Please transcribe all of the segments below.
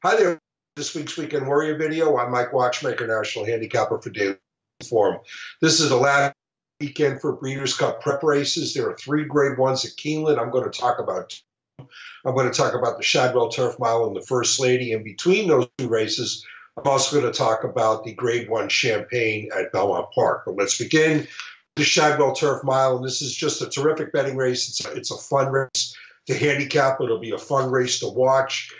Hi there. This week's Weekend Warrior video. I'm Mike Watchmaker, National Handicapper for Daily Form. This is the last weekend for Breeders' Cup prep races. There are 3 Grade 1s at Keeneland. I'm going to talk about the Shadwell Turf Mile and the First Lady. In between those 2 races, I'm also going to talk about the Grade 1 Champagne at Belmont Park. But let's begin the Shadwell Turf Mile, and this is just a terrific betting race. It's a fun race to handicap. It'll be a fun race to watch.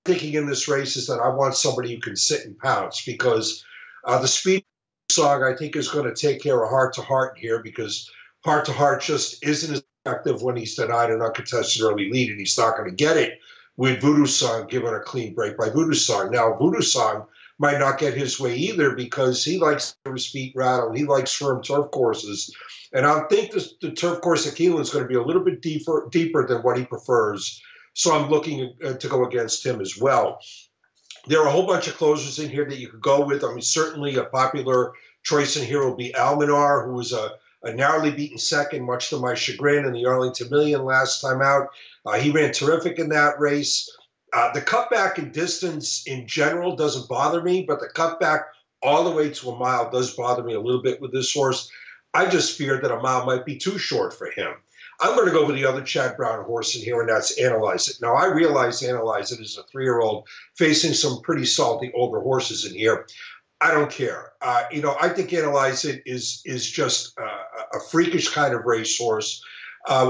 Thinking in this race is that I want somebody who can sit and pounce, because the speed song, I think, is going to take care of Heart to Heart here, because Heart to Heart just isn't as effective when he's denied an uncontested early lead, and he's not going to get it with Voodoo Song given a clean break by Voodoo Song. Now, Voodoo Song might not get his way either, because he likes his feet rattle. He likes firm turf courses. And I think the turf course at Keeneland is going to be a little bit deeper than what he prefers. So I'm looking to go against him as well. There are a whole bunch of closers in here that you could go with. I mean, certainly a popular choice in here will be Almanar, who was a narrowly beaten second, much to my chagrin, in the Arlington Million last time out. He ran terrific in that race. The cutback in distance in general doesn't bother me, but the cutback all the way to a mile does bother me a little bit with this horse. I just fear that a mile might be too short for him. I'm going to go with the other Chad Brown horse in here, and that's Analyze It. Now, I realize Analyze It is a 3-year-old facing some pretty salty older horses in here. I don't care. I think Analyze It is just a freakish kind of racehorse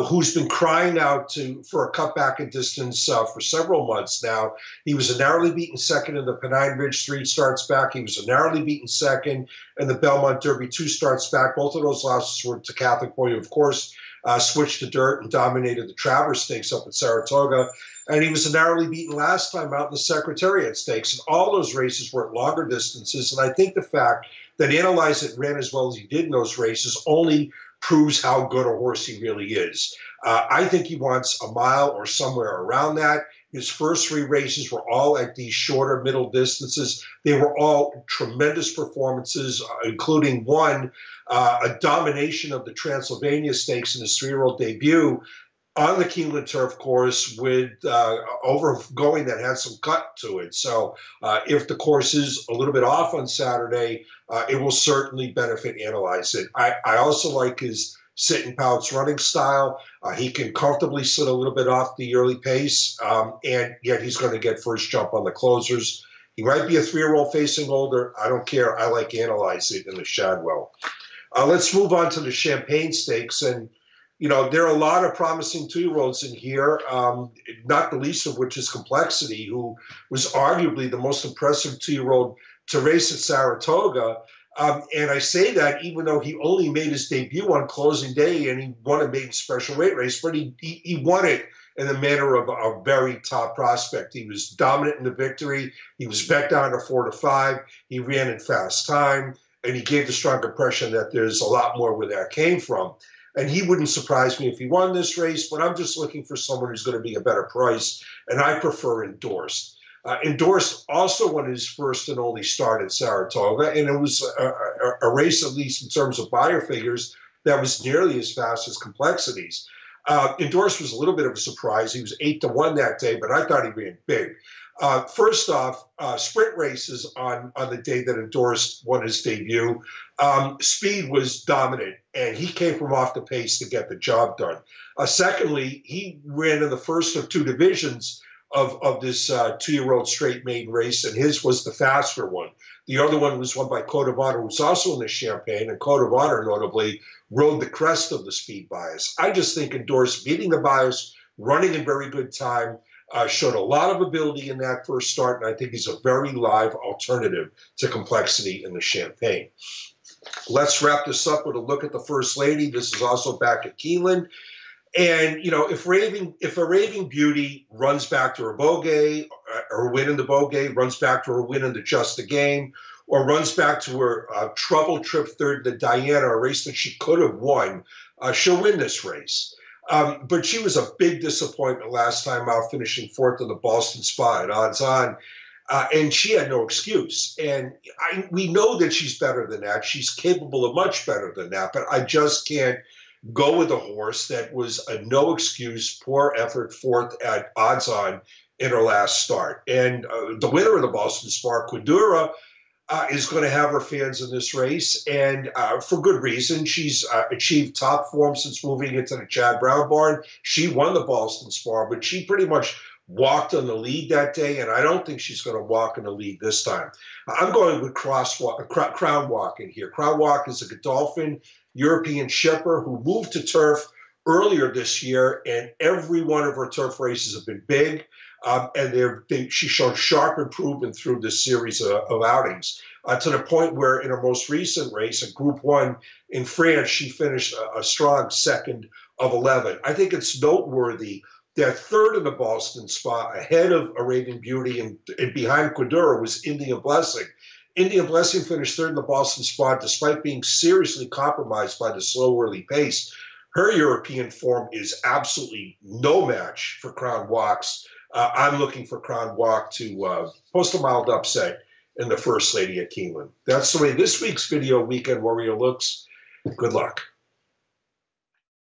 who's been crying out for a cutback in distance for several months now. He was a narrowly beaten second in the Pennine Ridge 3 starts back. He was a narrowly beaten second in the Belmont Derby 2 starts back. Both of those losses were to Catholic Boy, who, of course, switched to dirt and dominated the Travers Stakes up at Saratoga. And he was a narrowly beaten last time out in the Secretariat Stakes. And all those races were at longer distances. And I think the fact that Analyze It ran as well as he did in those races only proves how good a horse he really is. I think he wants a mile or somewhere around that. His first 3 races were all at these shorter middle distances. They were all tremendous performances, including one, a domination of the Transylvania Stakes in his 3-year-old debut on the Keeneland turf course with overgoing that had some cut to it. So if the course is a little bit off on Saturday, it will certainly benefit Analyze It. I also like his sit and pounce running style. He can comfortably sit a little bit off the early pace, and yet he's going to get first jump on the closers. He might be a 3-year-old facing older. I don't care. I like Analyze It in the Shadwell. Let's move on to the Champagne Stakes. And, there are a lot of promising 2-year-olds in here, not the least of which is Complexity, who was arguably the most impressive 2-year-old to race at Saratoga. And I say that even though he only made his debut on closing day and he won a maiden special weight race, but he won it in the manner of a very top prospect. He was dominant in the victory. He was bet down to 4-5. He ran in fast time, and he gave the strong impression that there's a lot more where that came from. And he wouldn't surprise me if he won this race, but I'm just looking for someone who's going to be a better price, and I prefer Endorsed. Endorsed also won his first and only start at Saratoga, and it was a race, at least in terms of buyer figures, that was nearly as fast as Complexity's. Endorsed was a little bit of a surprise. He was 8-1 that day, but I thought he ran big. First off, sprint races on the day that Endorsed won his debut, speed was dominant, and he came from off the pace to get the job done. Secondly, he ran in the first of 2 divisions of this 2-year-old straight maiden race, and his was the faster one. The other one was won by Code of Honor, who was also in the Champagne, and Code of Honor, notably, rode the crest of the speed bias. I just think Endorsed beating the bias, running in very good time, showed a lot of ability in that first start, and I think he's a very live alternative to Complexity in the Champagne. Let's wrap this up with a look at the First Lady. This is also back at Keeneland. And, if a Raving Beauty runs back to her Bogey, her win in the Bogey, runs back to her win in the Just a Game, or runs back to her trouble trip third in the Diana, a race that she could have won, she'll win this race. But she was a big disappointment last time out, finishing 4th in the Boston Spa at odds on. And she had no excuse. And we know that she's better than that. She's capable of much better than that. But I just can't go with a horse that was a no excuse, poor effort 4th at odds on in her last start. And the winner of the Boston Spa, Quadura, is going to have her fans in this race, and for good reason. She's achieved top form since moving into the Chad Brown barn. She won the Boston Spa, but she pretty much walked on the lead that day, and I don't think she's going to walk in the lead this time. I'm going with Crown Walk in here. Crown Walk is a Godolphin European shipper who moved to turf earlier this year, and every one of her turf races have been big. And she showed sharp improvement through this series of outings to the point where in her most recent race, a Group 1 in France, she finished a strong second of 11. I think it's noteworthy that third in the Boston Spa, ahead of Arabian Beauty and behind Quadura, was Indian Blessing. Indian Blessing finished third in the Boston Spa despite being seriously compromised by the slow early pace. Her European form is absolutely no match for Crown Walk's. I'm looking for Crown Walk to post a mild upset in the First Lady at Keeneland. That's the way this week's video Weekend Warrior looks. Good luck.